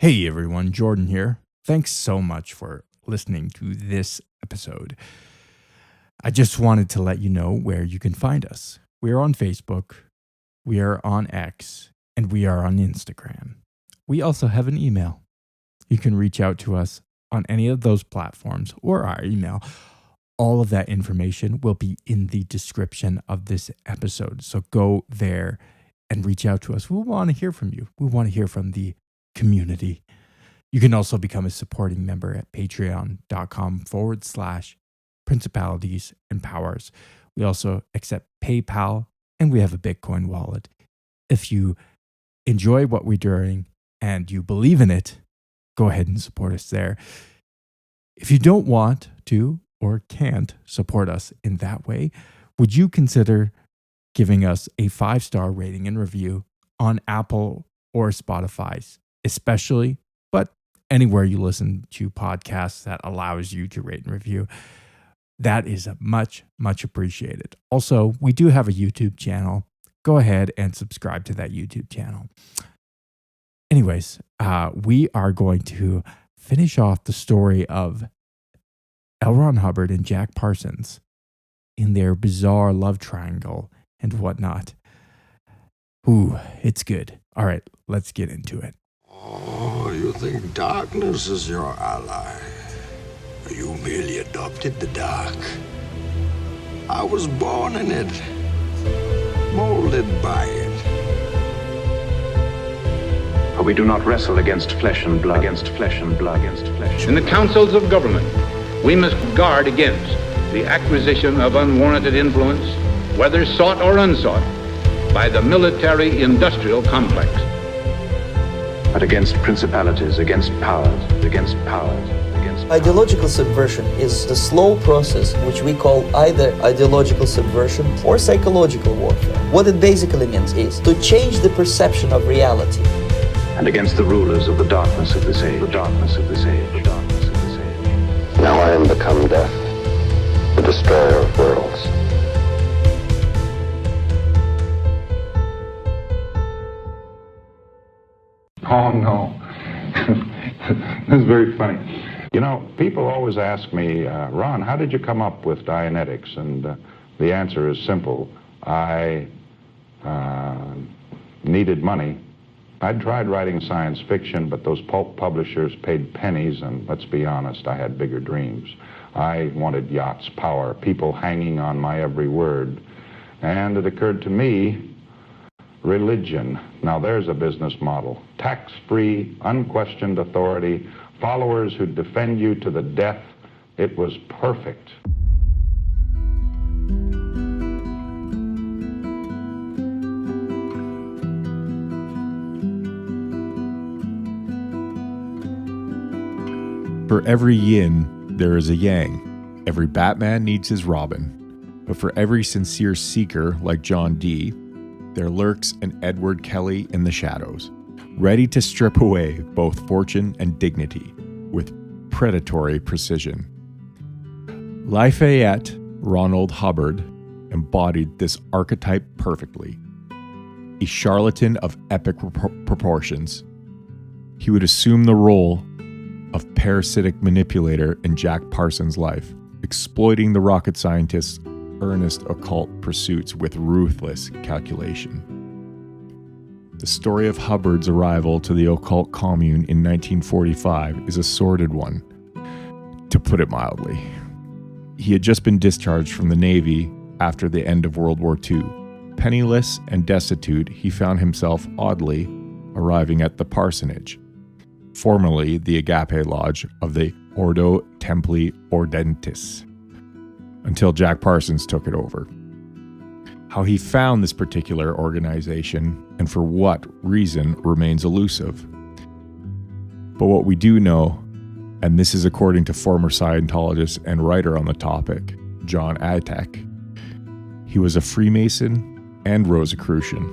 Hey everyone, Jordan here. Thanks so much for listening to this episode. I just wanted to let you know where you can find us. We are on Facebook, we are on X, and we are on Instagram. We also have an email. You can reach out to us on any of those platforms or our email. All of that information will be in the description of this episode. So go there and reach out to us. We want to hear from you. We want to hear from the community. You can also become a supporting member at patreon.com/principalities and powers. We also accept PayPal and we have a Bitcoin wallet. If you enjoy what we're doing and you believe in it, go ahead and support us there. If you don't want to or can't support us in that way, would you consider giving us a 5-star rating and review on Apple or Spotify, especially, but anywhere you listen to podcasts that allows you to rate and review? That is much, much appreciated. Also, we do have a YouTube channel. Go ahead and subscribe to that YouTube channel. Anyways, we are going to finish off the story of L. Ron Hubbard and Jack Parsons in their bizarre love triangle and whatnot. Ooh, it's good. All right, let's get into it. Oh, you think darkness is your ally? You merely adopted the dark. I was born in it, molded by it. For we do not wrestle against flesh and blood, against flesh and blood, against flesh. In the councils of government, we must guard against the acquisition of unwarranted influence, whether sought or unsought, by the military-industrial complex. But against principalities, against powers, against powers, against powers. Ideological subversion is the slow process which we call either ideological subversion or psychological warfare. What it basically means is to change the perception of reality. And against the rulers of the darkness of this age, the darkness of this age, the darkness of this age. Now I am become death, the destroyer of worlds. Oh, no. That's very funny. You know, people always ask me, Ron, how did you come up with Dianetics? And the answer is simple. I needed money. I'd tried writing science fiction, but those pulp publishers paid pennies, and let's be honest, I had bigger dreams. I wanted yachts, power, people hanging on my every word. And it occurred to me, religion. Now there's a business model. Tax-free, unquestioned authority, followers who defend you to the death. It was perfect. For every yin, there is a yang. Every Batman needs his Robin. But for every sincere seeker like John Dee, there lurks an Edward Kelly in the shadows, ready to strip away both fortune and dignity with predatory precision. Lafayette Ronald Hubbard embodied this archetype perfectly. A charlatan of epic proportions, he would assume the role of parasitic manipulator in Jack Parsons' life, exploiting the rocket scientist's earnest occult pursuits with ruthless calculation. The story of Hubbard's arrival to the occult commune in 1945 is a sordid one, to put it mildly. He had just been discharged from the Navy after the end of World War II. Penniless and destitute, he found himself oddly arriving at the Parsonage, formerly the Agape Lodge of the Ordo Templi Ordentis, until Jack Parsons took it over. How he found this particular organization and for what reason remains elusive. But what we do know, and this is according to former Scientologist and writer on the topic, John Atek, he was a Freemason and Rosicrucian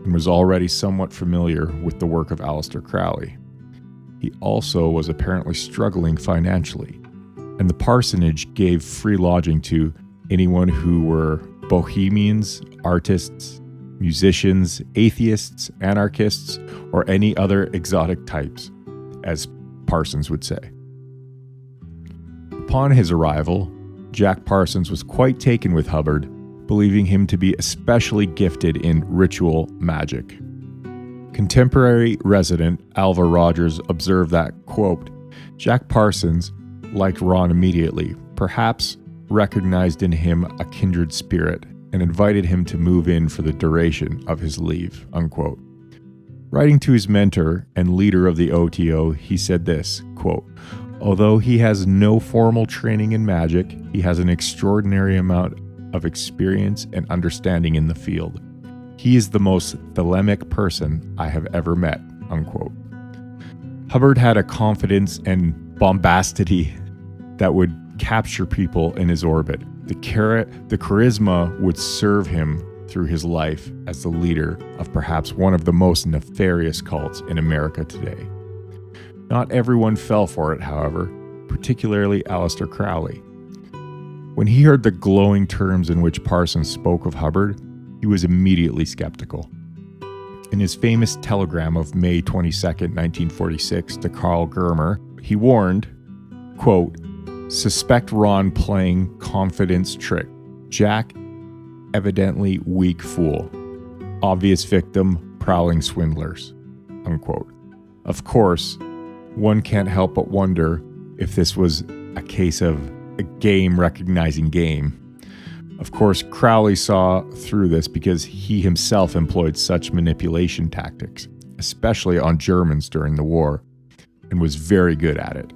and was already somewhat familiar with the work of Aleister Crowley. He also was apparently struggling financially, and the parsonage gave free lodging to anyone who were bohemians, artists, musicians, atheists, anarchists, or any other exotic types. as Parsons would say. Upon his arrival, Jack Parsons was quite taken with Hubbard, believing him to be especially gifted in ritual magic. Contemporary resident Alva Rogers observed that, quote, Jack Parsons liked Ron immediately, perhaps recognized in him a kindred spirit, and invited him to move in for the duration of his leave, unquote. Writing to his mentor and leader of the OTO, he said this, quote, although he has no formal training in magic, he has an extraordinary amount of experience and understanding in the field. He is the most thelemic person I have ever met, unquote. Hubbard had a confidence and bombastity that would capture people in his orbit. The charisma would serve him through his life as the leader of perhaps one of the most nefarious cults in America today. Not everyone fell for it, however, particularly Aleister Crowley. When he heard the glowing terms in which Parsons spoke of Hubbard, he was immediately skeptical. In his famous telegram of May 22, 1946 to Carl Germer, he warned, quote, suspect Ron playing confidence trick. Jack, evidently weak fool. Obvious victim, prowling swindlers, unquote. Of course, one can't help but wonder if this was a case of a game recognizing game. Of course, Crowley saw through this because he himself employed such manipulation tactics, especially on Germans during the war, and was very good at it.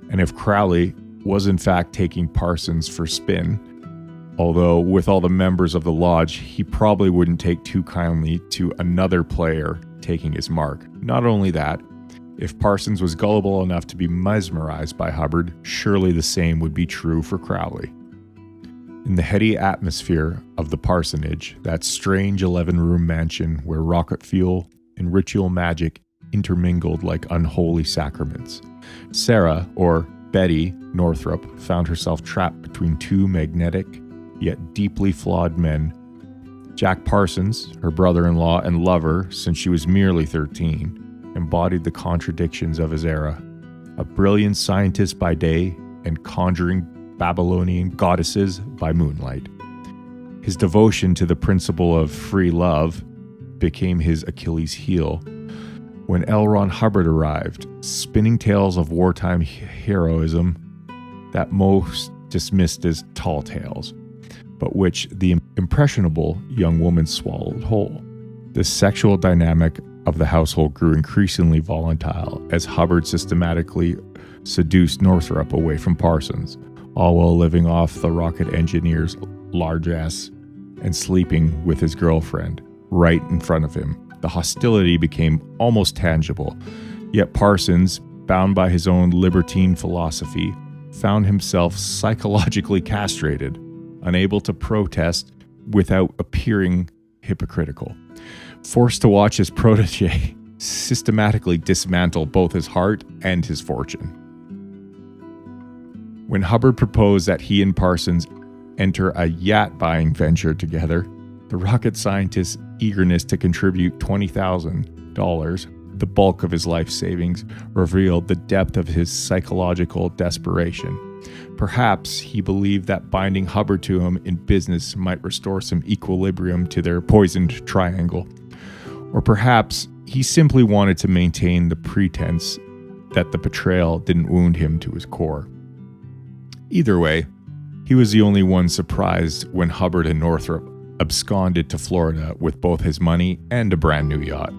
And if Crowley was in fact taking Parsons for spin, although with all the members of the lodge, he probably wouldn't take too kindly to another player taking his mark. Not only that, if Parsons was gullible enough to be mesmerized by Hubbard, surely the same would be true for Crowley. In the heady atmosphere of the Parsonage, that strange 11-room mansion where rocket fuel and ritual magic intermingled like unholy sacraments, Sarah, or Betty Northrop, found herself trapped between two magnetic yet deeply flawed men. Jack Parsons, her brother-in-law and lover since she was merely 13, embodied the contradictions of his era. A brilliant scientist by day and conjuring Babylonian goddesses by moonlight. His devotion to the principle of free love became his Achilles heel. When L. Ron Hubbard arrived, spinning tales of wartime heroism that most dismissed as tall tales, but which the impressionable young woman swallowed whole. The sexual dynamic of the household grew increasingly volatile as Hubbard systematically seduced Northrop away from Parsons, all while living off the rocket engineer's largesse and sleeping with his girlfriend right in front of him. The hostility became almost tangible, yet Parsons, bound by his own libertine philosophy, found himself psychologically castrated, unable to protest without appearing hypocritical, forced to watch his protege systematically dismantle both his heart and his fortune. When Hubbard proposed that he and Parsons enter a yacht-buying venture together, the rocket scientist's eagerness to contribute $20,000, the bulk of his life savings, revealed the depth of his psychological desperation. Perhaps he believed that binding Hubbard to him in business might restore some equilibrium to their poisoned triangle. Or perhaps he simply wanted to maintain the pretense that the betrayal didn't wound him to his core. Either way, he was the only one surprised when Hubbard and Northrop absconded to Florida with both his money and a brand new yacht,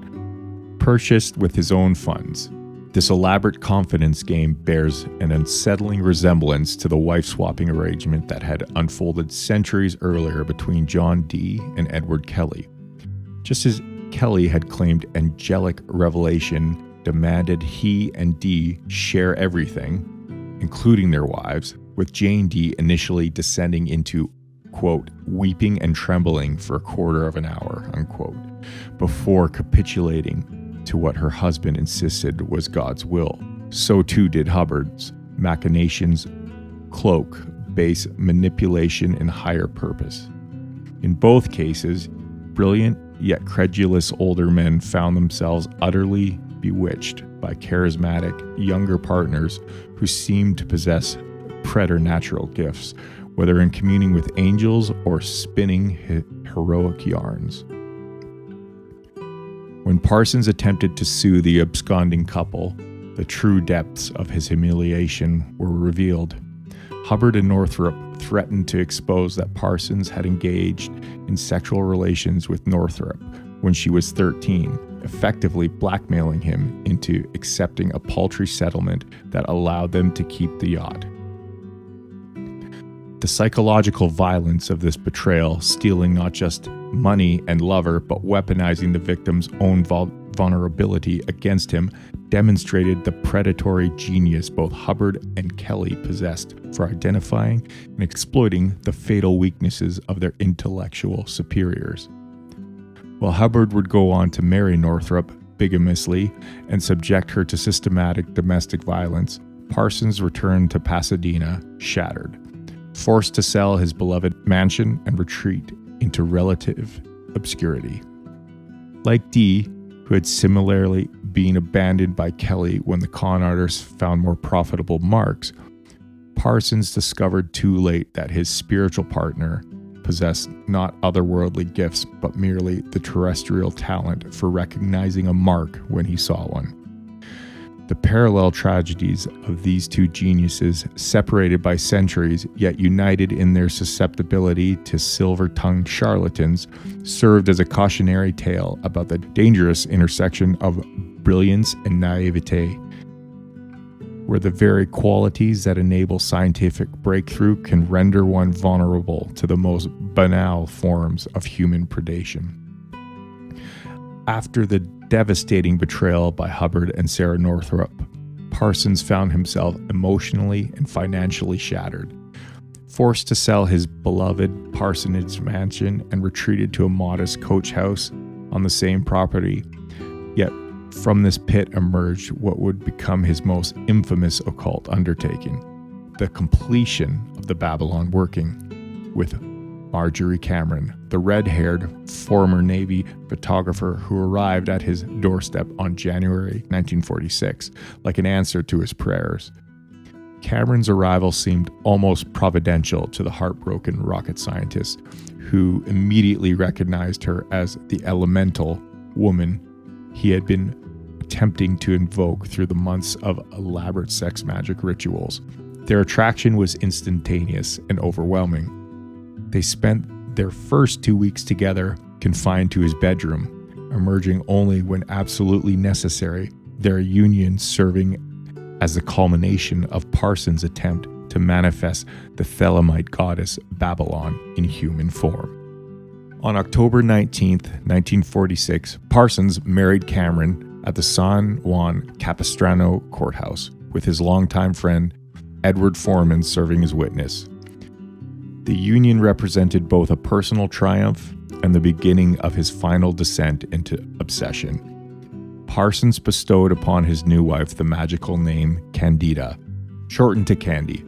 purchased with his own funds. This elaborate confidence game bears an unsettling resemblance to the wife-swapping arrangement that had unfolded centuries earlier between John Dee and Edward Kelly. Just as Kelly had claimed angelic revelation demanded he and Dee share everything, including their wives, with Jane Dee initially descending into, quote, weeping and trembling for a quarter of an hour, unquote, before capitulating to what her husband insisted was God's will. So too did Hubbard's machinations cloak base manipulation and higher purpose. In both cases, brilliant yet credulous older men found themselves utterly bewitched by charismatic, younger partners who seemed to possess preternatural gifts, whether in communing with angels or spinning heroic yarns. When Parsons attempted to sue the absconding couple, the true depths of his humiliation were revealed. Hubbard and Northrop threatened to expose that Parsons had engaged in sexual relations with Northrop when she was 13, effectively blackmailing him into accepting a paltry settlement that allowed them to keep the yacht. The psychological violence of this betrayal, stealing not just money and lover, but weaponizing the victim's own vulnerability against him, demonstrated the predatory genius both Hubbard and Kelly possessed for identifying and exploiting the fatal weaknesses of their intellectual superiors. While Hubbard would go on to marry Northrop bigamously and subject her to systematic domestic violence, Parsons returned to Pasadena shattered, forced to sell his beloved mansion and retreat into relative obscurity. Like Dee, who had similarly been abandoned by Kelly when the con artists found more profitable marks, Parsons discovered too late that his spiritual partner possessed not otherworldly gifts, but merely the terrestrial talent for recognizing a mark when he saw one. The parallel tragedies of these two geniuses, separated by centuries yet united in their susceptibility to silver-tongued charlatans, served as a cautionary tale about the dangerous intersection of brilliance and naivete, where the very qualities that enable scientific breakthrough can render one vulnerable to the most banal forms of human predation. After the devastating betrayal by Hubbard and Sarah Northrop, Parsons found himself emotionally and financially shattered. Forced to sell his beloved Parsonage mansion and retreated to a modest coach house on the same property, yet from this pit emerged what would become his most infamous occult undertaking, the completion of the Babylon working, with Marjorie Cameron, the red-haired former Navy photographer who arrived at his doorstep on January 1946, like an answer to his prayers. Cameron's arrival seemed almost providential to the heartbroken rocket scientist, who immediately recognized her as the elemental woman he had been attempting to invoke through the months of elaborate sex magic rituals. Their attraction was instantaneous and overwhelming. They spent their first 2 weeks together, confined to his bedroom, emerging only when absolutely necessary, their union serving as the culmination of Parsons' attempt to manifest the Thelemite goddess Babylon in human form. On October 19, 1946, Parsons married Cameron at the San Juan Capistrano courthouse, with his longtime friend Edward Foreman serving as witness. The union represented both a personal triumph and the beginning of his final descent into obsession. Parsons bestowed upon his new wife the magical name Candida, shortened to Candy.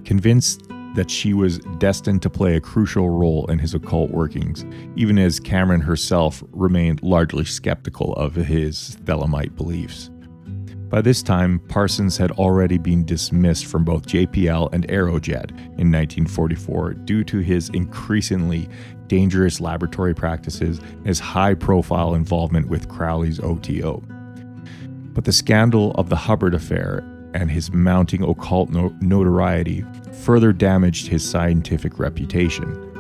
Convinced that she was destined to play a crucial role in his occult workings, even as Cameron herself remained largely skeptical of his Thelemite beliefs. By this time, Parsons had already been dismissed from both JPL and Aerojet in 1944 due to his increasingly dangerous laboratory practices and his high-profile involvement with Crowley's OTO. But the scandal of the Hubbard affair and his mounting occult notoriety further damaged his scientific reputation.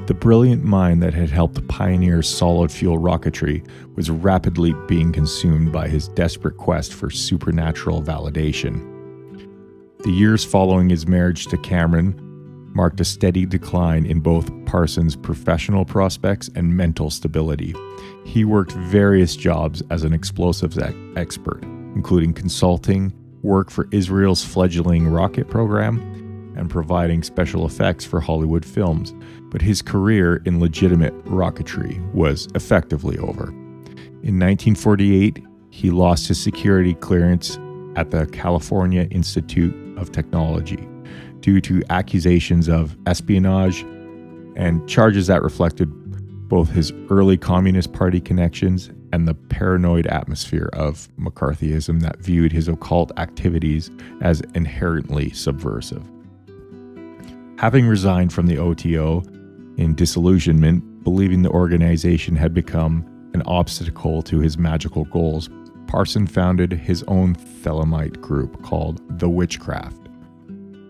The brilliant mind that had helped pioneer solid-fuel rocketry was rapidly being consumed by his desperate quest for supernatural validation. The years following his marriage to Cameron marked a steady decline in both Parsons' professional prospects and mental stability. He worked various jobs as an explosives expert, including consulting, work for Israel's fledgling rocket program, and providing special effects for Hollywood films, but his career in legitimate rocketry was effectively over. In 1948, he lost his security clearance at the California Institute of Technology due to accusations of espionage and charges that reflected both his early Communist Party connections and the paranoid atmosphere of McCarthyism that viewed his occult activities as inherently subversive. Having resigned from the OTO in disillusionment, believing the organization had become an obstacle to his magical goals, Parson founded his own Thelemite group called The Witchcraft,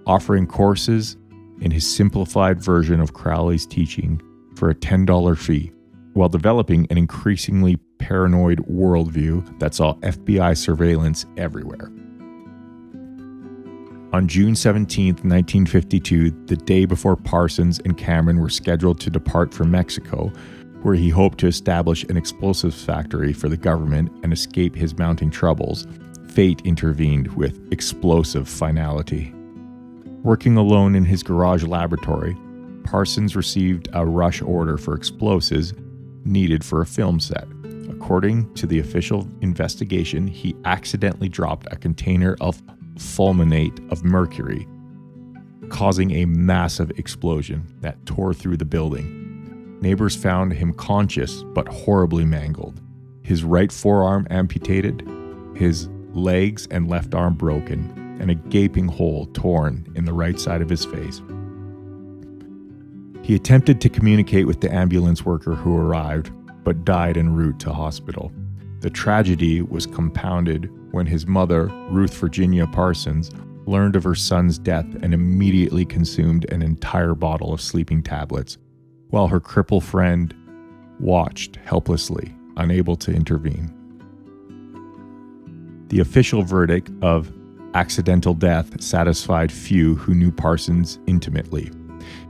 offering courses in his simplified version of Crowley's teaching for a $10 fee, while developing an increasingly paranoid worldview that saw FBI surveillance everywhere. On June 17, 1952, the day before Parsons and Cameron were scheduled to depart for Mexico, where he hoped to establish an explosives factory for the government and escape his mounting troubles, fate intervened with explosive finality. Working alone in his garage laboratory, Parsons received a rush order for explosives needed for a film set. According to the official investigation, he accidentally dropped a container of fulminate of mercury, causing a massive explosion that tore through the building. Neighbors found him conscious but horribly mangled, his right forearm amputated, his legs and left arm broken, and a gaping hole torn in the right side of his face. He attempted to communicate with the ambulance worker who arrived, but died en route to hospital. The tragedy was compounded when his mother, Ruth Virginia Parsons, learned of her son's death and immediately consumed an entire bottle of sleeping tablets, while her crippled friend watched helplessly, unable to intervene. The official verdict of accidental death satisfied few who knew Parsons intimately.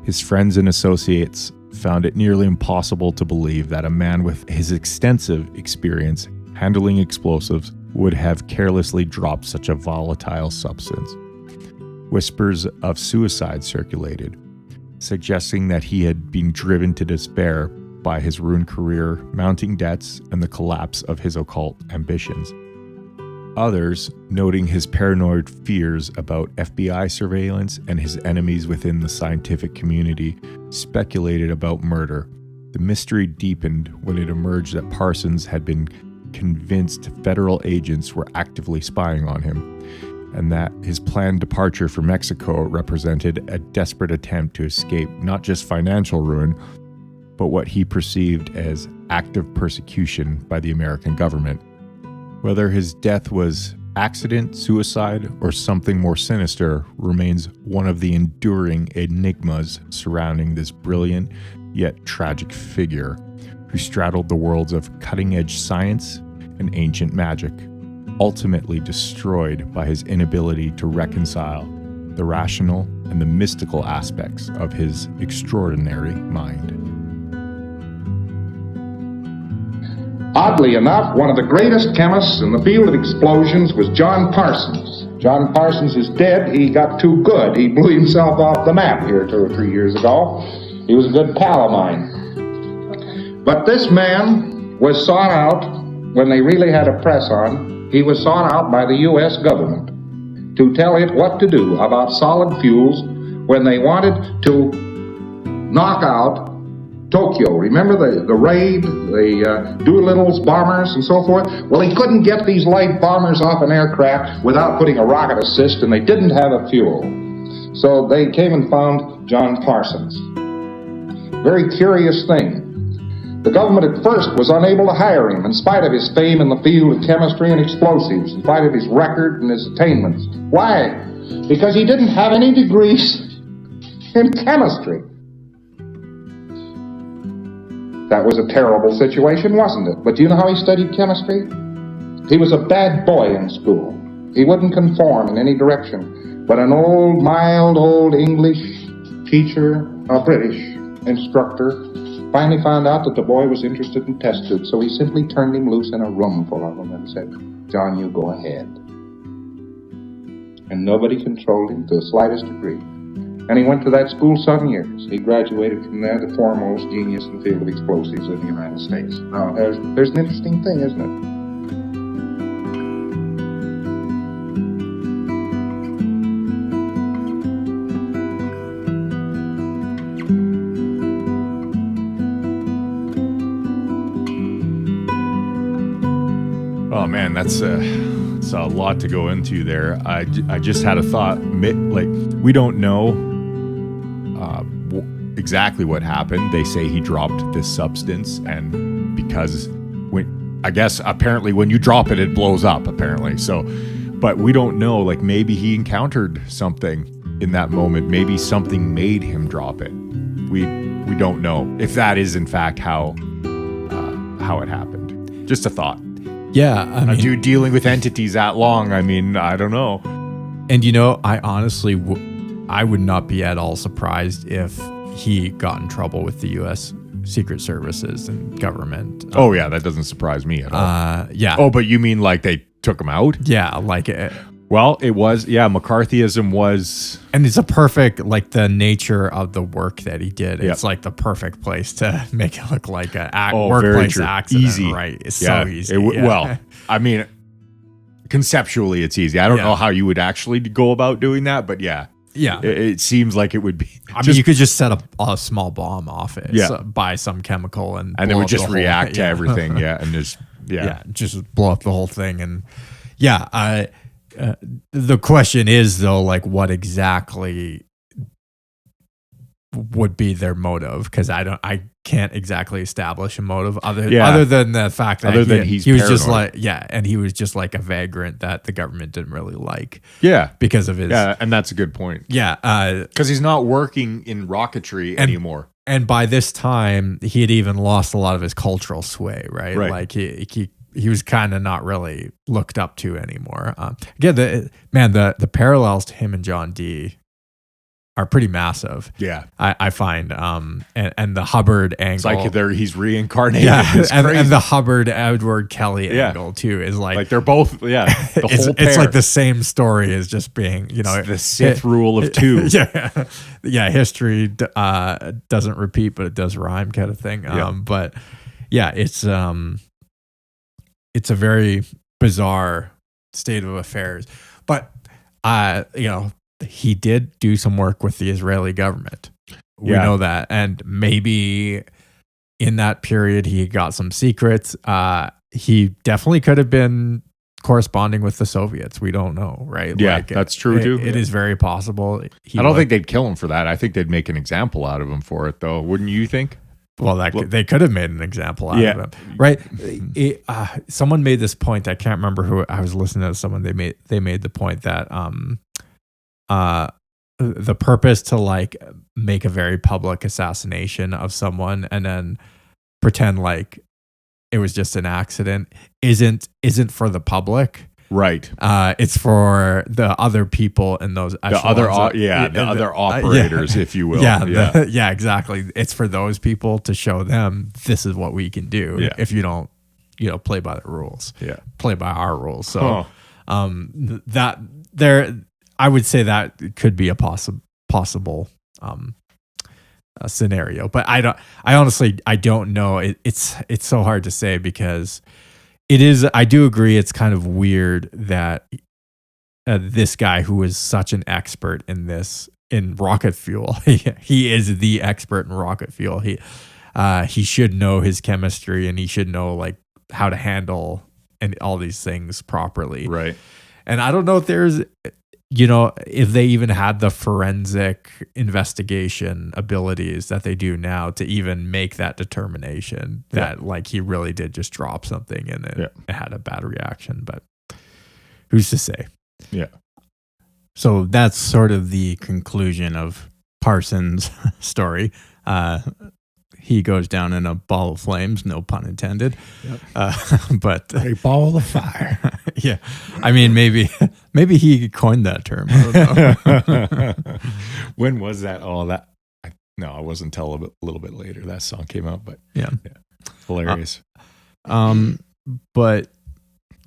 His friends and associates found it nearly impossible to believe that a man with his extensive experience handling explosives would have carelessly dropped such a volatile substance. Whispers of suicide circulated, suggesting that he had been driven to despair by his ruined career, mounting debts, and the collapse of his occult ambitions. Others, noting his paranoid fears about FBI surveillance and his enemies within the scientific community, speculated about murder. The mystery deepened when it emerged that Parsons had been convinced federal agents were actively spying on him, and that his planned departure for Mexico represented a desperate attempt to escape not just financial ruin, but what he perceived as active persecution by the American government. Whether his death was accident, suicide, or something more sinister remains one of the enduring enigmas surrounding this brilliant yet tragic figure who straddled the worlds of cutting-edge science and ancient magic, ultimately destroyed by his inability to reconcile the rational and the mystical aspects of his extraordinary mind. Oddly enough, one of the greatest chemists in the field of explosions was John Parsons. John Parsons is dead. He got too good. He blew himself off the map here 2 or 3 years ago. He was a good pal of mine. But this man was sought out when they really had a press on. He was sought out by the U.S. government to tell it what to do about solid fuels when they wanted to knock out Tokyo. Remember the raid, the Doolittle's bombers and so forth? Well, he couldn't get these light bombers off an aircraft without putting a rocket assist, and they didn't have a fuel. So they came and found John Parsons. Very curious thing. The government at first was unable to hire him in spite of his fame in the field of chemistry and explosives, in spite of his record and his attainments. Why? Because he didn't have any degrees in chemistry. That was a terrible situation, wasn't it? But do you know how he studied chemistry? He was a bad boy in school. He wouldn't conform in any direction. But an old, mild, old English teacher, a British instructor, finally found out that the boy was interested in test tubes, so he simply turned him loose in a room full of them and said, "John, you go ahead." And nobody controlled him to the slightest degree. And he went to that school some years. He graduated from there, the foremost genius in the field of explosives in the United States. Now, there's an interesting thing, isn't it? that's it's a lot to go into there. I just had a thought. Like, we don't know exactly what happened. They say he dropped this substance, and because I guess apparently when you drop it, it blows up. Apparently, so. But we don't know. Like, maybe he encountered something in that moment. Maybe something made him drop it. We don't know if that is in fact how it happened. Just a thought. Yeah, I mean, a dude dealing with entities that long. I mean, I don't know. And I honestly, I would not be at all surprised if he got in trouble with the U.S. Secret Services and government. Oh yeah, that doesn't surprise me at all. Yeah. Oh, but you mean like they took him out? Yeah, like it. Well, it was, McCarthyism was... And it's a perfect, like, the nature of the work that he did. Yep. It's like the perfect place to make it look like a very workplace true. accident, Easy. right? It's so easy. Well, I mean, conceptually it's easy. I don't know how you would actually go about doing that, but yeah. Yeah. It seems like it would be... I mean, you could just set a small bomb off it, Yeah. buy some chemical, and it would just react to everything, and just... Yeah, just blow up the whole thing. And the question is, though, like, what exactly would be their motive? Because I can't exactly establish a motive other than the fact that he was just like, and he was just like a vagrant that the government didn't really like. Yeah. Because of his... Yeah, and that's a good point. Yeah. Because he's not working in rocketry anymore. And by this time, he had even lost a lot of his cultural sway, right? Like he was kind of not really looked up to anymore. Again, the parallels to him and John Dee are pretty massive. Yeah, I find, and the Hubbard angle. It's like he's reincarnated. Yeah, and the Hubbard Edward Kelly angle too is like they're both. Yeah, the whole pair. It's like the same story as just being, it's the Sith rule of two. Yeah. History doesn't repeat, but it does rhyme, kind of thing. But yeah, it's a very bizarre state of affairs. But he did do some work with the Israeli government. We know that. And maybe in that period, he got some secrets. He definitely could have been corresponding with the Soviets. We don't know, right? Yeah, that's true too. It is very possible. I don't think they'd kill him for that. I think they'd make an example out of him for it, though. Wouldn't you think? Well, they could have made an example out of him, right? Someone made this point. I can't remember who. I was listening to someone. They made the point that the purpose to like make a very public assassination of someone and then pretend like it was just an accident isn't for the public. Right. It's for the other people in those other operators, if you will. Yeah, exactly. It's for those people to show them this is what we can do if you don't, play by the rules. Yeah. Play by our rules. So that there, I would say that could be a possible scenario, but I honestly don't know. It's so hard to say because it is. I do agree. It's kind of weird that this guy who is such an expert in rocket fuel, he is the expert in rocket fuel. He should know his chemistry and he should know like how to handle and all these things properly. Right. And I don't know if there's, if they even had the forensic investigation abilities that they do now to even make that determination that like he really did just drop something and it had a bad reaction, but who's to say? Yeah. So that's sort of the conclusion of Parsons' story. He goes down in a ball of flames, no pun intended. Yep. But a ball of fire. Yeah. I mean, maybe he coined that term. I don't know. When was that? Oh, no, it wasn't until a little bit later that song came out, but yeah. Hilarious. But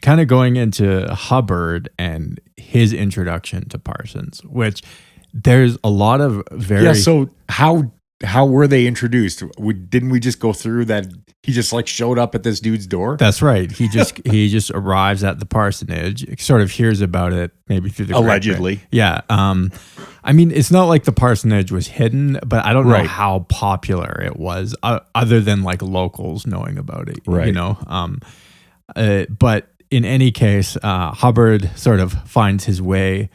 kind of going into Hubbard and his introduction to Parsons, which there's a lot of very... Yeah, so how were they introduced? Didn't we just go through that? He just like showed up at this dude's door. That's right. He just arrives at the parsonage, sort of hears about it, maybe through the allegedly. Yeah. I mean, it's not like the parsonage was hidden, but I don't know how popular it was, other than like locals knowing about it. Right. But in any case, Hubbard sort of finds his way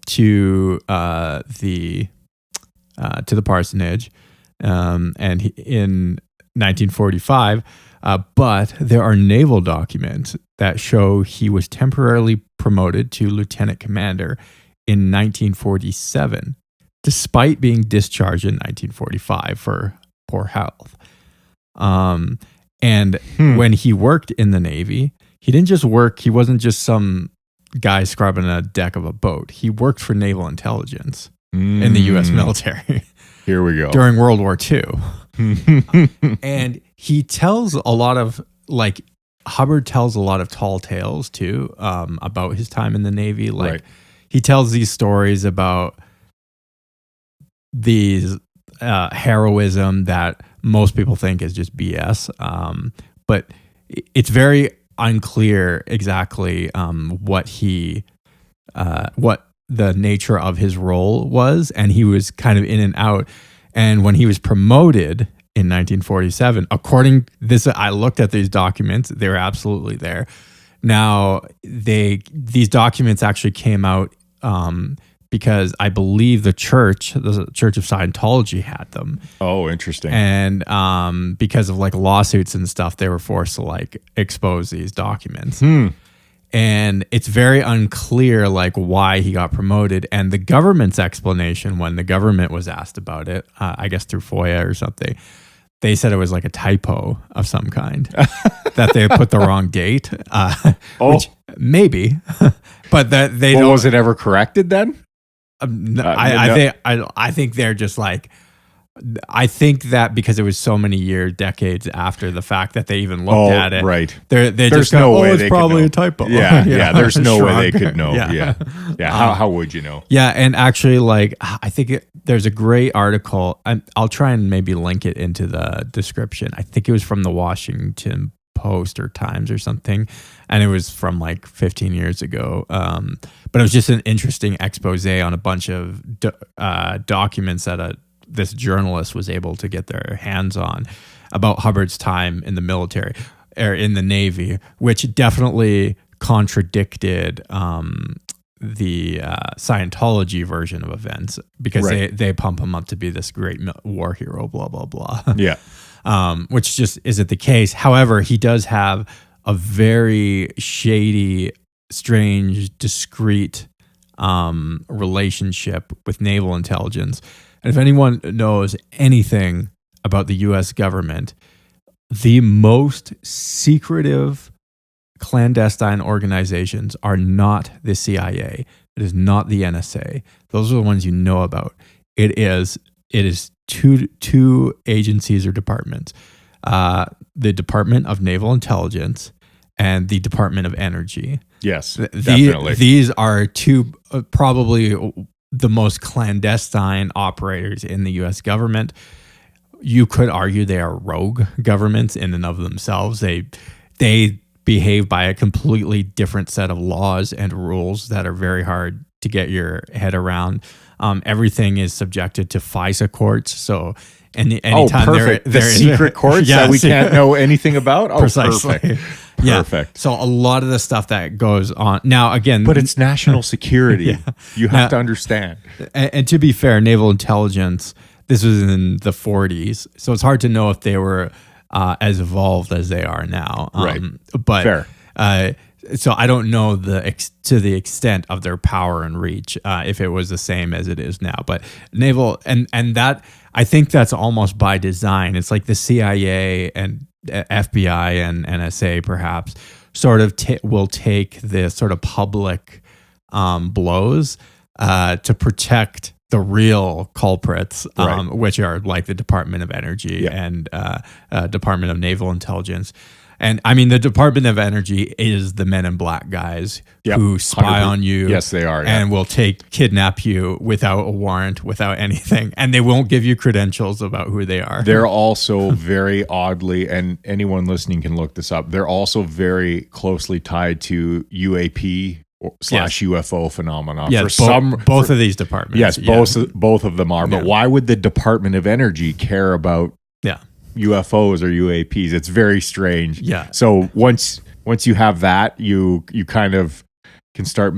to the parsonage, and in 1945. But there are naval documents that show he was temporarily promoted to lieutenant commander in 1947, despite being discharged in 1945 for poor health. And when he worked in the Navy, he didn't just work. He wasn't just some guy scrubbing a deck of a boat. He worked for naval intelligence in the U.S. military. Here we go. During World War II. And he tells a lot of, Hubbard tells a lot of tall tales too, about his time in the Navy. He tells these stories about these heroism that most people think is just BS. But it's very unclear exactly what the nature of his role was, and he was kind of in and out. And when he was promoted in 1947, according this, I looked at these documents; they were absolutely there. Now, these documents actually came out because I believe the Church of Scientology had them. Oh, interesting. And because of lawsuits and stuff, they were forced to expose these documents. And it's very unclear why he got promoted. And the government's explanation, when the government was asked about it, I guess through FOIA or something, they said it was a typo of some kind, that they put the wrong date. Which maybe, but that they don't. Was it ever corrected then? I think they're just I think that because it was so many decades after the fact that they even looked at it. Right. There's just no way it's probably a typo. Yeah. There's no way they could know. Yeah. Yeah. How would you know? Yeah. And actually, I think there's a great article. I'll try and maybe link it into the description. I think it was from the Washington Post or Times or something. And it was from 15 years ago. But it was just an interesting expose on a bunch of documents that this journalist was able to get their hands on about Hubbard's time in the military or in the Navy, which definitely contradicted the Scientology version of events, because they pump him up to be this great war hero, blah, blah, blah. Yeah. Which just isn't the case. However, he does have a very shady, strange, discreet relationship with naval intelligence. And if anyone knows anything about the U.S. government, the most secretive clandestine organizations are not the CIA. It is not the NSA. Those are the ones you know about. It is two agencies or departments, the Department of Naval Intelligence and the Department of Energy. Yes, definitely. These are two probably the most clandestine operators in the U.S. government. You could argue they are rogue governments in and of themselves. They behave by a completely different set of laws and rules that are very hard to get your head around. Everything is subjected to FISA courts. So anytime perfect. The secret courts that we can't know anything about? Oh, precisely. Perfect. Yeah. Perfect. So a lot of the stuff that goes on now, again, but it's national security. Yeah. You have to understand. And to be fair, naval intelligence, this was in the 40s, so it's hard to know if they were as evolved as they are now. Right. But fair. So I don't know to the extent of their power and reach, if it was the same as it is now. But naval and that, I think that's almost by design. It's like the CIA and FBI and NSA perhaps sort of will take the sort of public blows to protect the real culprits, which are like the Department of Energy and Department of Naval Intelligence. And I mean, the Department of Energy is the men in black guys who spy 100%. On you. Yes, they are. And will kidnap you without a warrant, without anything. And they won't give you credentials about who they are. They're also very oddly, and anyone listening can look this up, they're also very closely tied to UAP / UFO phenomena. Yes, both of these departments. Yes, both of them are. But why would the Department of Energy care about UFOs or UAPs? It's very strange. Yeah. So once once you have that, you kind of can start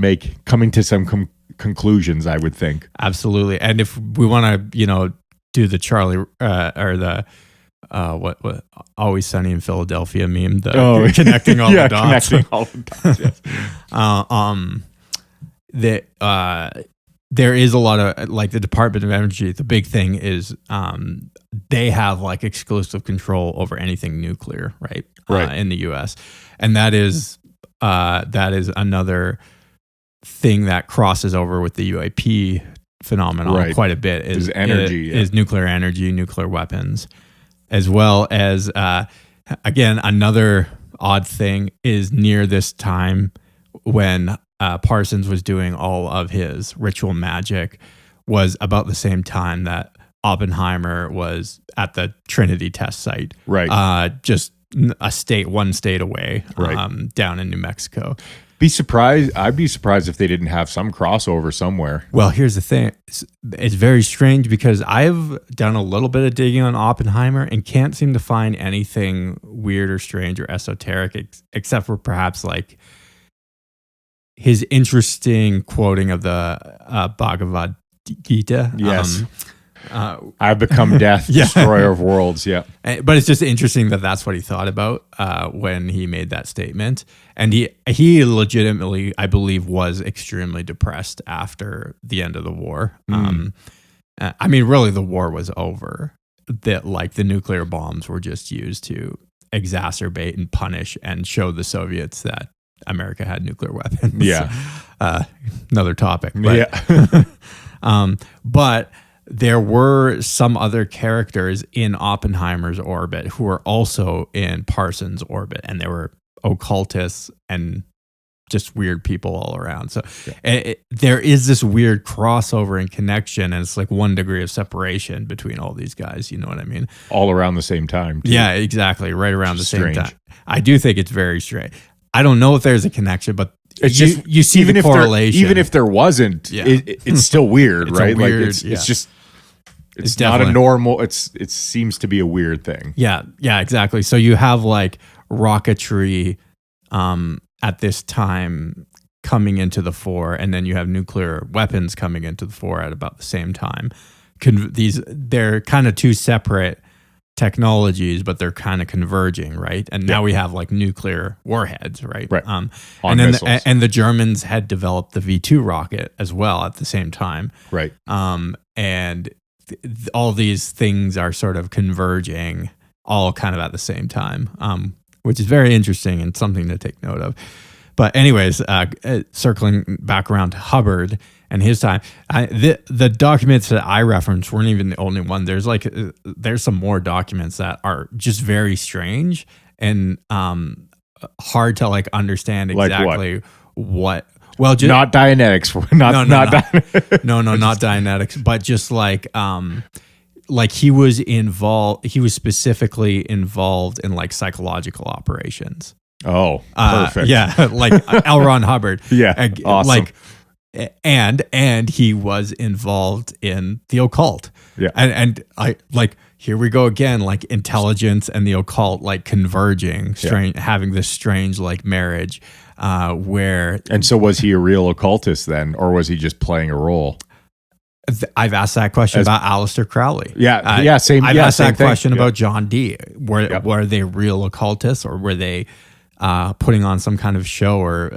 coming to some conclusions, I would think. Absolutely. And if we want to, do the Charlie or the what Always Sunny in Philadelphia meme, connecting all the dots. Connecting all the dots. Yes. There is a lot of like the Department of Energy. The big thing is they have like exclusive control over anything nuclear, right? In the U.S. And that is another thing that crosses over with the UAP phenomenon quite a bit. Is energy, is nuclear energy, nuclear weapons, as well as again, another odd thing is near this time when Parsons was doing all of his ritual magic was about the same time that Oppenheimer was at the Trinity test site, just one state away, down in New Mexico. I'd be surprised if they didn't have some crossover somewhere. Well, here's the thing. It's very strange because I've done a little bit of digging on Oppenheimer and can't seem to find anything weird or strange or esoteric, except for perhaps like his interesting quoting of the Bhagavad Gita. Yes. I've become death, destroyer of worlds. Yeah. But it's just interesting that that's what he thought about when he made that statement. And he legitimately, I believe, was extremely depressed after the end of the war. I mean, really, the war was over. That like the nuclear bombs were just used to exacerbate and punish and show the Soviets that America had nuclear weapons. Yeah. Another topic. But, but there were some other characters in Oppenheimer's orbit who were also in Parsons' orbit, and they were occultists and just weird people all around. So there is this weird crossover and connection, and it's like 1 degree of separation between all these guys. You know what I mean? All around the same time. Too. Yeah, exactly. Right around the same time. I do think it's very strange. I don't know if there's a connection, but it's just you see the correlation. Even if there wasn't, it's still weird, right? Weird, like it's just it's not a normal. It seems to be a weird thing. Yeah, exactly. So you have like rocketry at this time coming into the fore, and then you have nuclear weapons coming into the fore at about the same time. They're kind of two separate technologies, but they're kind of converging, right? And now we have like nuclear warheads, right? Right. And then the Germans had developed the V2 rocket as well at the same time, right? And all these things are sort of converging, all kind of at the same time, which is very interesting and something to take note of. But anyways, circling back around to Hubbard and his time, the documents that I referenced weren't even the only one. There's some more documents that are just very strange and hard to like understand exactly like what. Well, just, not Dianetics, not Dianetics, but just like he was involved. He was specifically involved in like psychological operations. Oh, perfect. Yeah, like L. Ron Hubbard. Yeah, awesome. Like, and he was involved in the occult. Yeah, and I like here we go again, like intelligence and the occult like converging, having this strange like marriage. And so was he a real occultist then, or was he just playing a role? I've asked that question about Aleister Crowley. Same. I've asked that question thing. about John Dee. Were they real occultists, or were they putting on some kind of show or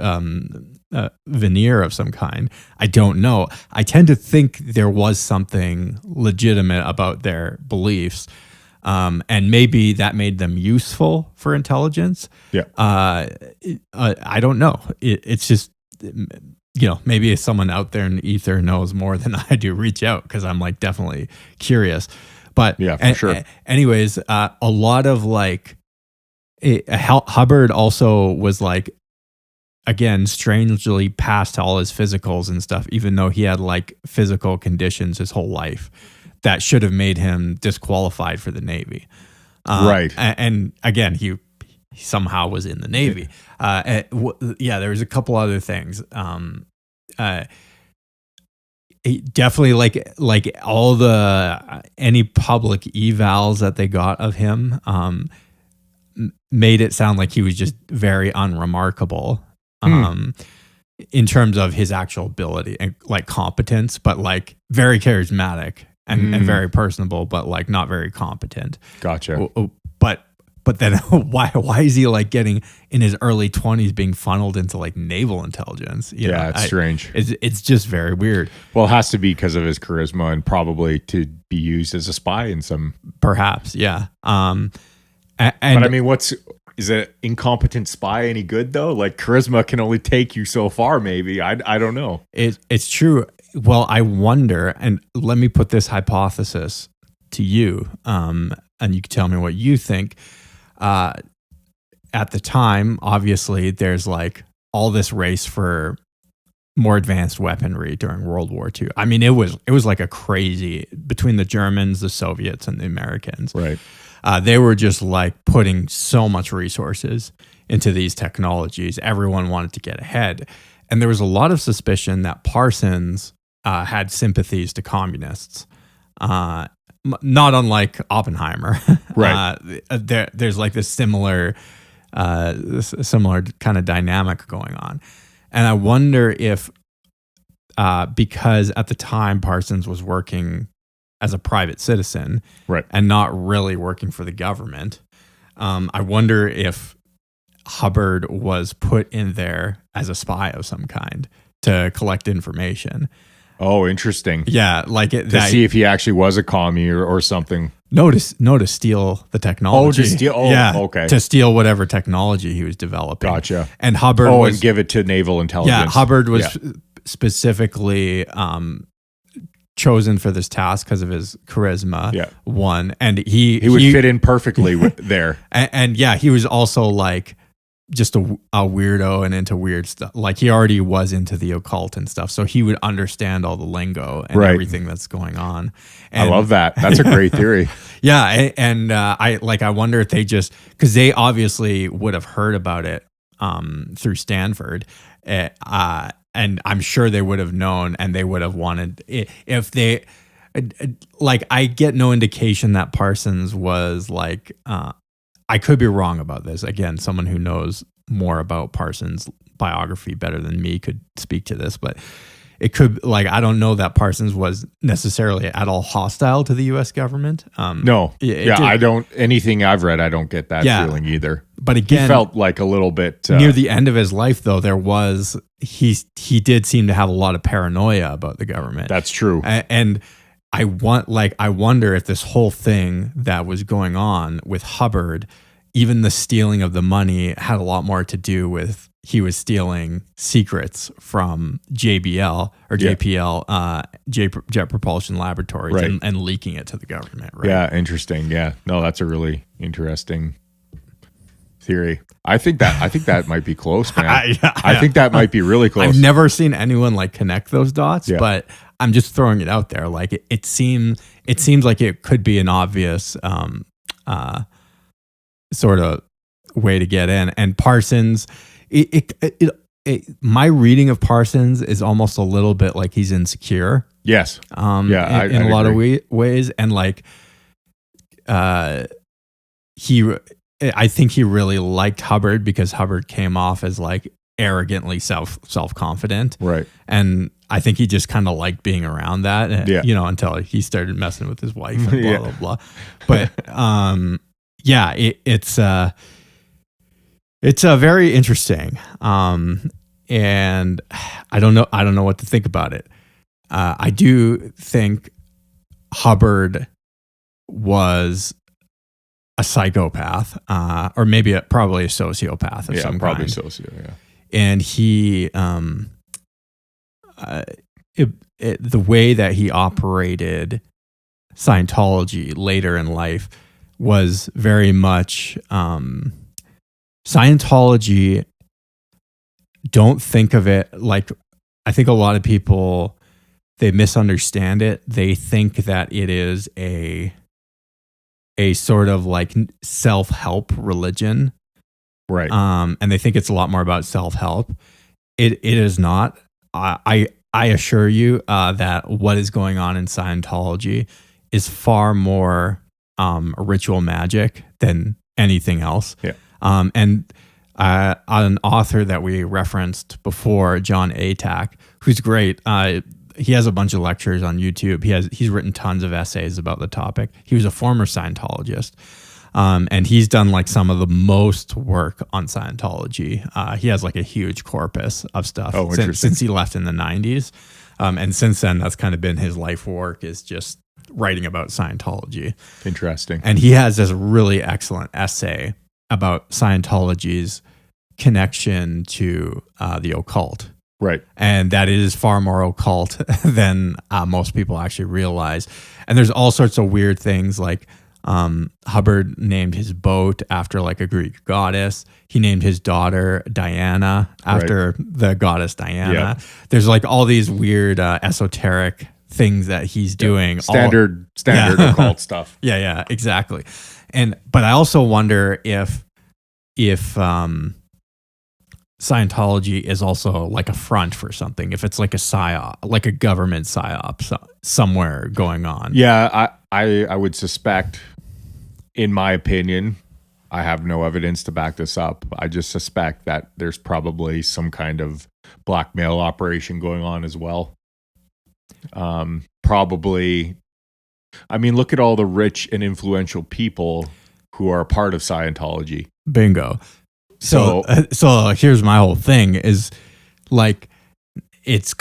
veneer of some kind? I don't know. I tend to think there was something legitimate about their beliefs. And maybe that made them useful for intelligence. Yeah. I don't know. It's just, maybe if someone out there in the ether knows more than I do, reach out, because I'm like definitely curious. But yeah, for sure. Anyways, a lot of like Hubbard also was like, again, strangely past all his physicals and stuff, even though he had like physical conditions his whole life that should have made him disqualified for the Navy. Right. And again, he somehow was in the Navy. There was a couple other things. Definitely like all any public evals that they got of him made it sound like he was just very unremarkable in terms of his actual ability and like competence, but like very charismatic and very personable, but like not very competent. Gotcha. But then why is he like getting in his early 20s being funneled into like naval intelligence? You know, It's strange. It's just very weird. Well, it has to be because of his charisma and probably to be used as a spy in some. Perhaps, yeah. But I mean, is an incompetent spy any good though? Like charisma can only take you so far. Maybe I don't know. It's true. Well, I wonder, and let me put this hypothesis to you, and you can tell me what you think. At the time, obviously, there's like all this race for more advanced weaponry during World War II. I mean, it was like a crazy between the Germans, the Soviets, and the Americans. Right. They were just like putting so much resources into these technologies. Everyone wanted to get ahead, and there was a lot of suspicion that Parsons had sympathies to communists. Not unlike Oppenheimer, right? There's like this similar kind of dynamic going on, and I wonder if because at the time Parsons was working as a private citizen, right, and not really working for the government, I wonder if Hubbard was put in there as a spy of some kind to collect information. Oh, interesting. Yeah, like to see if he actually was a commie or something. No, to steal the technology. Oh, to steal. Oh, yeah, okay. To steal whatever technology he was developing. Gotcha. And Hubbard and give it to naval intelligence. Yeah, Hubbard was specifically chosen for this task because of his charisma. Yeah. One, and he would fit in perfectly there. And yeah, he was also like just a weirdo and into weird stuff. Like he already was into the occult and stuff, so he would understand all the lingo and everything that's going on. And I love that. That's a great theory. Yeah, and I wonder if they just, because they obviously would have heard about it through Stanford, and I'm sure they would have known, and they would have wanted if they. Like I get no indication that Parsons was like. I could be wrong about this. Again, someone who knows more about Parsons' biography better than me could speak to this, but it could, like, I don't know that Parsons was necessarily at all hostile to the U.S. government. No. I don't, anything I've read, I don't get that feeling either. But again, he felt like a little bit. Near the end of his life, though, he did seem to have a lot of paranoia about the government. That's true. And I wonder if this whole thing that was going on with Hubbard, even the stealing of the money, had a lot more to do with he was stealing secrets from JPL, Jet Propulsion Laboratories, right, and leaking it to the government. Right? Yeah, interesting. Yeah, no, that's a really interesting theory. I think that might be close, man. I think that might be really close. I've never seen anyone like connect those dots, but I'm just throwing it out there. Like it seems like it could be an obvious sort of way to get in. And Parsons, my reading of Parsons is almost a little bit like he's insecure. Yes. In a lot of ways, and like I think he really liked Hubbard because Hubbard came off as like arrogantly self-confident. Right. And I think he just kind of liked being around that, until he started messing with his wife and blah, blah, blah. But it's very interesting. And I don't know what to think about it. I do think Hubbard was a psychopath, or maybe probably a sociopath of some probably kind. Yeah. And he, the way that he operated Scientology later in life was very much Scientology. Don't think of it like, I think a lot of people, they misunderstand it. They think that it is a sort of like self-help religion. Right. And they think it's a lot more about self-help. It is not. I assure you that what is going on in Scientology is far more ritual magic than anything else. Yeah. And an author that we referenced before, John Atack, who's great. He has a bunch of lectures on YouTube. He's written tons of essays about the topic. He was a former Scientologist. And he's done like some of the most work on Scientology. He has like a huge corpus of stuff since he left in the 90s. And since then, that's kind of been his life work, is just writing about Scientology. Interesting. And he has this really excellent essay about Scientology's connection to the occult. Right. And that it is far more occult than most people actually realize. And there's all sorts of weird things, like Hubbard named his boat after like a Greek goddess. He named his daughter Diana after the goddess Diana. Yeah. There's like all these weird esoteric things that he's doing. Standard occult stuff. Yeah, exactly. But I also wonder if Scientology is also like a front for something, if it's like a psyop, like a government psyop somewhere going on. Yeah, I would suspect, in my opinion, I have no evidence to back this up. I just suspect that there's probably some kind of blackmail operation going on as well. Probably, I mean, look at all the rich and influential people who are a part of Scientology. Bingo. So here's my whole thing is like it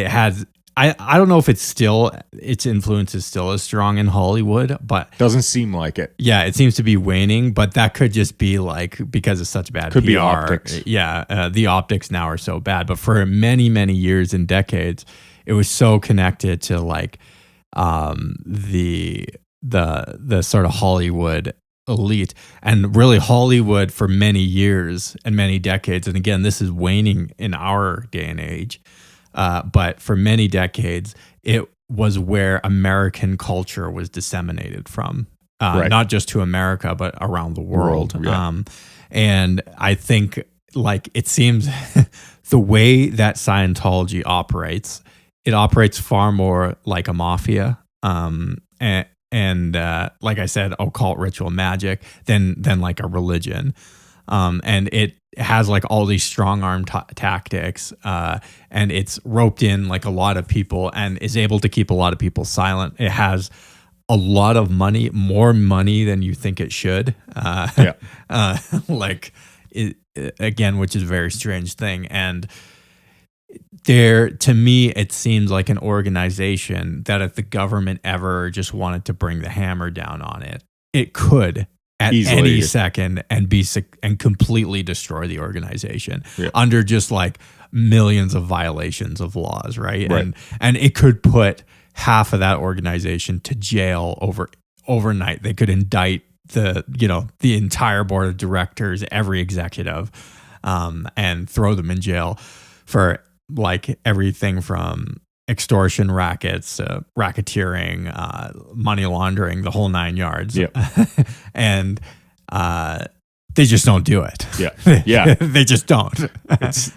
has I don't know if its influence is still as strong in Hollywood, but doesn't seem like it. Yeah, it seems to be waning, but that could just be like because it's such bad could PR. Be optics. Yeah, the optics now are so bad, but for many, many years and decades, it was so connected to like the sort of Hollywood elite, and really Hollywood for many years and many decades. And again, this is waning in our day and age. But for many decades, it was where American culture was disseminated from, not just to America, but around the world. Yeah. And I think like it seems the way that Scientology operates, it operates far more like a mafia. And like I said, occult ritual magic than like a religion. And it has like all these strong arm tactics, and it's roped in like a lot of people and is able to keep a lot of people silent. It has a lot of money, more money than you think it should. Like it, again, which is a very strange thing. And to me, it seems like an organization that if the government ever just wanted to bring the hammer down on it, it could at easily any second and completely destroy the organization under just like millions of violations of laws, right? And it could put half of that organization to jail overnight. They could indict the entire board of directors, every executive, and throw them in jail for like everything from extortion rackets, racketeering, money laundering, the whole 9 yards. Yep. And they just don't do it. Yeah. They just don't.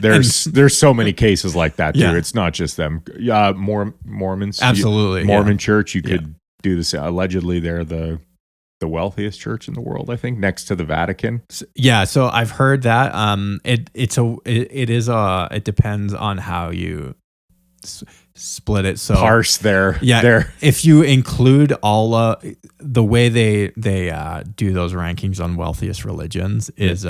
There's so many cases like that too. Yeah. It's not just them. Mormons. Absolutely. Mormon church, you could do this. Allegedly, they're the wealthiest church in the world, I think, next to the Vatican. Yeah, so I've heard that. It depends on how you split it. So parse their if you include all the way they do those rankings on wealthiest religions is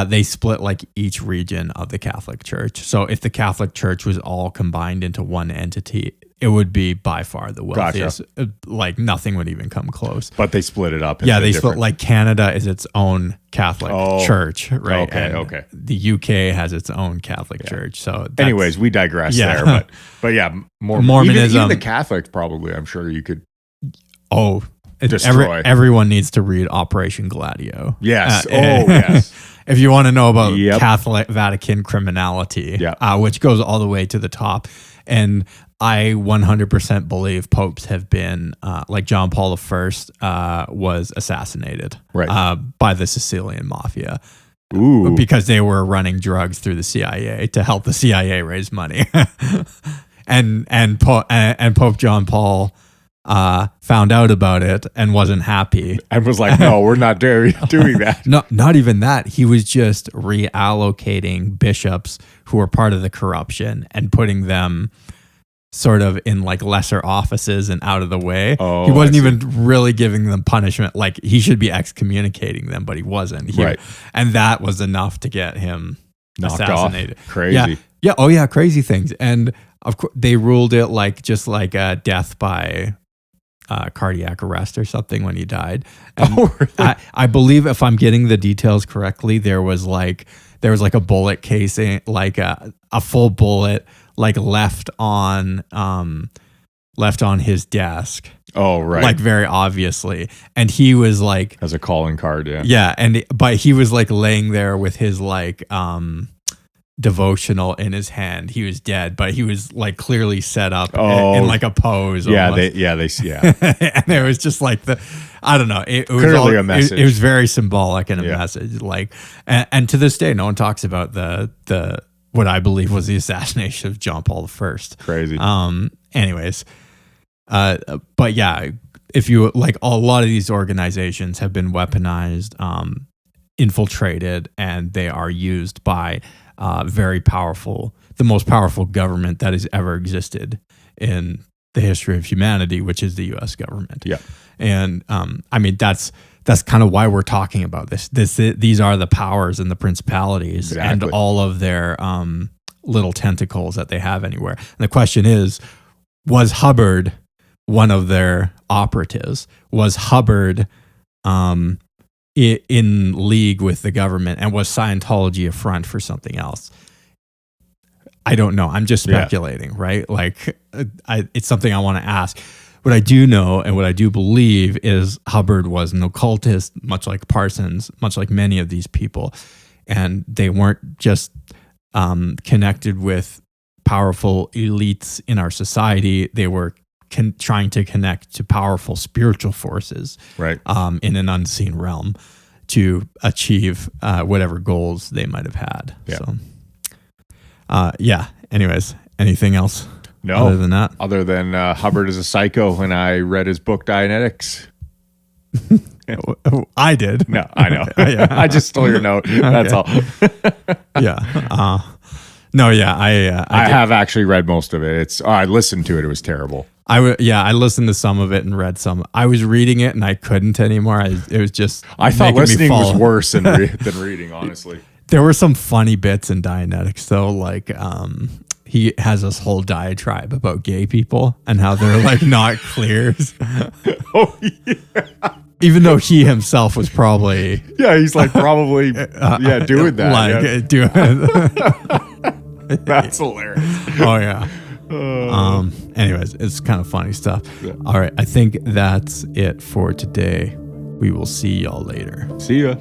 they split like each region of the Catholic Church. So if the Catholic Church was all combined into one entity, it would be by far the wealthiest. Gotcha. Like nothing would even come close. But they split it up. Yeah, they split, like Canada is its own Catholic church, right? Okay. The UK has its own Catholic church. So anyways, we digress there. But yeah, Mormonism. Even the Catholics probably, I'm sure you could destroy. Everyone needs to read Operation Gladio. Yes. Yes. If you want to know about Catholic Vatican criminality, which goes all the way to the top. And I 100% believe popes have been, like John Paul I was assassinaed by the Sicilian mafia. Ooh. Because they were running drugs through the CIA to help the CIA raise money. and Pope John Paul found out about it and wasn't happy. And was like, no, we're not doing that. No, not even that. He was just reallocating bishops who were part of the corruption and putting them sort of in like lesser offices and out of the way. He wasn't even really giving them punishment. Like he should be excommunicating them, but he wasn't. Right. And that was enough to get him Knocked assassinated. off. Crazy. Yeah. Oh yeah. Crazy things. And of course they ruled it like just like a death by cardiac arrest or something when he died. And really? I believe if I'm getting the details correctly, there was like a bullet casing, like a full bullet, like left on his desk. Oh, right. Like very obviously. And he was like, as a calling card. Yeah. Yeah. But he was like laying there with his like, devotional in his hand. He was dead, but he was like clearly set up in like a pose. Yeah, almost. And it was just like I don't know. It was clearly a message. It was very symbolic and a message. Like, and to this day, no one talks about the what I believe was the assassination of John Paul I. Crazy. Anyways, but yeah, if you like, a lot of these organizations have been weaponized, infiltrated, and they are used by the most powerful government that has ever existed in the history of humanity, which is the U.S. government. Yeah. And I mean, that's kind of why we're talking about this. These are the powers and the principalities and all of their little tentacles that they have anywhere. And the question is, was Hubbard one of their operatives? Was Hubbard in league with the government, and was Scientology a front for something else? I don't know. I'm just speculating, right? Like, it's something I want to ask. What I do know and what I do believe is Hubbard was an occultist, much like Parsons, much like many of these people. And they weren't just connected with powerful elites in our society. They were trying to connect to powerful spiritual forces, right, in an unseen realm to achieve whatever goals they might have had. Yeah. So, anyways, anything else? No. Other than that? Other than Hubbard is a psycho when I read his book, Dianetics. I did. No, I know. I just stole your note. That's all. Yeah. No, yeah. I have actually read most of it. I listened to it. It was terrible. I listened to some of it and read some. I was reading it and I couldn't anymore. It was just. I thought listening was worse than reading, honestly. There were some funny bits in Dianetics, though. Like, he has this whole diatribe about gay people and how they're like not clears. Oh yeah. Even though he himself was probably. Yeah, he's like probably doing that. Like doing. That's hilarious. Oh yeah. Anyways, it's kind of funny stuff. Yeah. All right, I think that's it for today. We will see y'all later. See ya.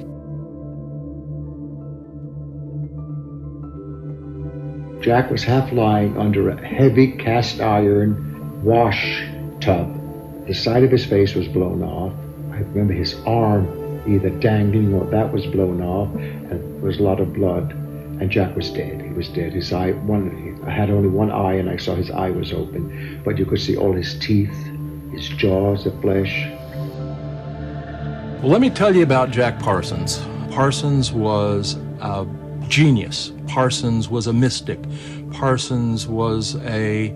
Jack was half lying under a heavy cast iron wash tub. The side of his face was blown off. I remember his arm either dangling or that was blown off, and there was a lot of blood. And Jack was dead. He was dead. His eye, I had only one eye, and I saw his eye was open, but you could see all his teeth, his jaws, the flesh. Well, let me tell you about Jack Parsons. Parsons was a genius. Parsons was a mystic. Parsons was a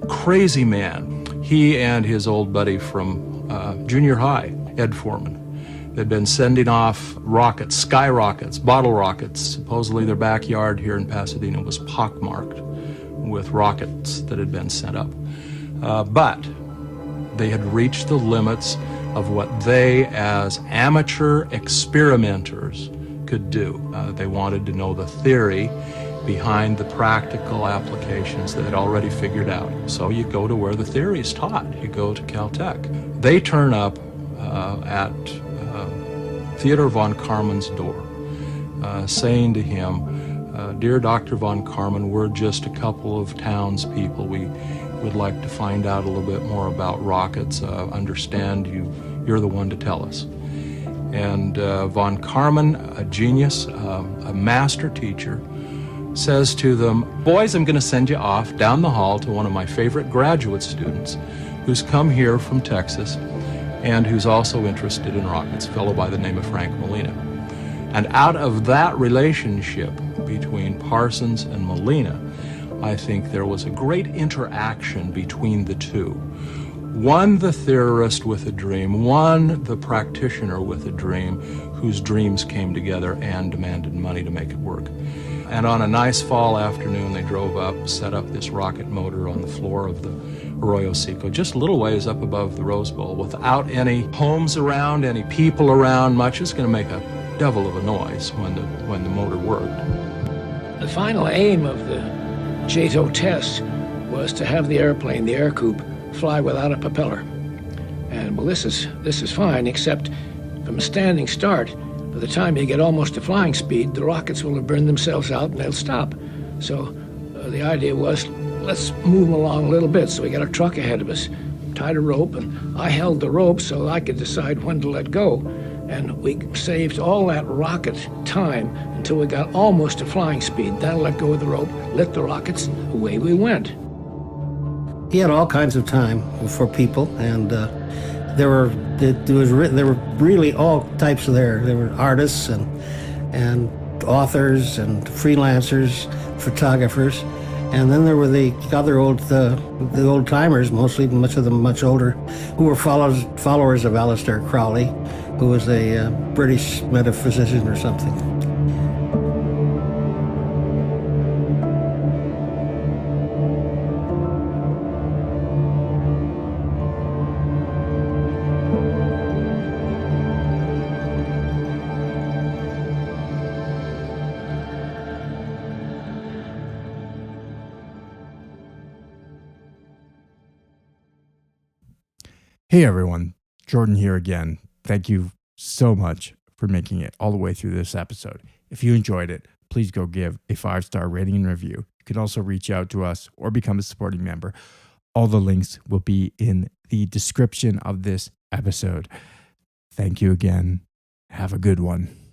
crazy man. He and his old buddy from junior high, Ed Foreman, they'd been sending off rockets, sky rockets, bottle rockets. Supposedly their backyard here in Pasadena was pockmarked with rockets that had been sent up. But they had reached the limits of what they, as amateur experimenters, could do. They wanted to know the theory behind the practical applications that they'd already figured out. So you go to where the theory is taught. You go to Caltech. They turn up at Theodore von Karman's door, saying to him, "Dear Dr. von Karman, we're just a couple of townspeople. We would like to find out a little bit more about rockets. Understand you're the one to tell us." And von Karman, a genius, a master teacher, says to them, "Boys, I'm going to send you off down the hall to one of my favorite graduate students who's come here from Texas and who's also interested in rockets, a fellow by the name of Frank Molina. And out of that relationship between Parsons and Molina, I think there was a great interaction between the two. One, the theorist with a dream, one, the practitioner with a dream, whose dreams came together and demanded money to make it work. And on a nice fall afternoon, they drove up, set up this rocket motor on the floor of the Arroyo Seco, just a little ways up above the Rose Bowl, without any homes around, any people around much. It's going to make a devil of a noise when the motor worked. The final aim of the JATO test was to have the airplane, the air coupe, fly without a propeller. And well, this is fine, except from a standing start, by the time you get almost to flying speed, the rockets will have burned themselves out and they'll stop. So the idea was, let's move them along a little bit. So we got a truck ahead of us, tied a rope, and I held the rope so I could decide when to let go. And we saved all that rocket time until we got almost to flying speed. Then I let go of the rope, lit the rockets, and away we went. He had all kinds of time for people, and there were really all types of there. There were artists and authors and freelancers, photographers, and then there were the other the old timers, mostly, much of them much older, who were followers of Aleister Crowley, who was a British metaphysician or something. Hey everyone, Jordan here again. Thank you so much for making it all the way through this episode. If you enjoyed it, please go give a 5-star rating and review. You can also reach out to us or become a supporting member. All the links will be in the description of this episode. Thank you again. Have a good one.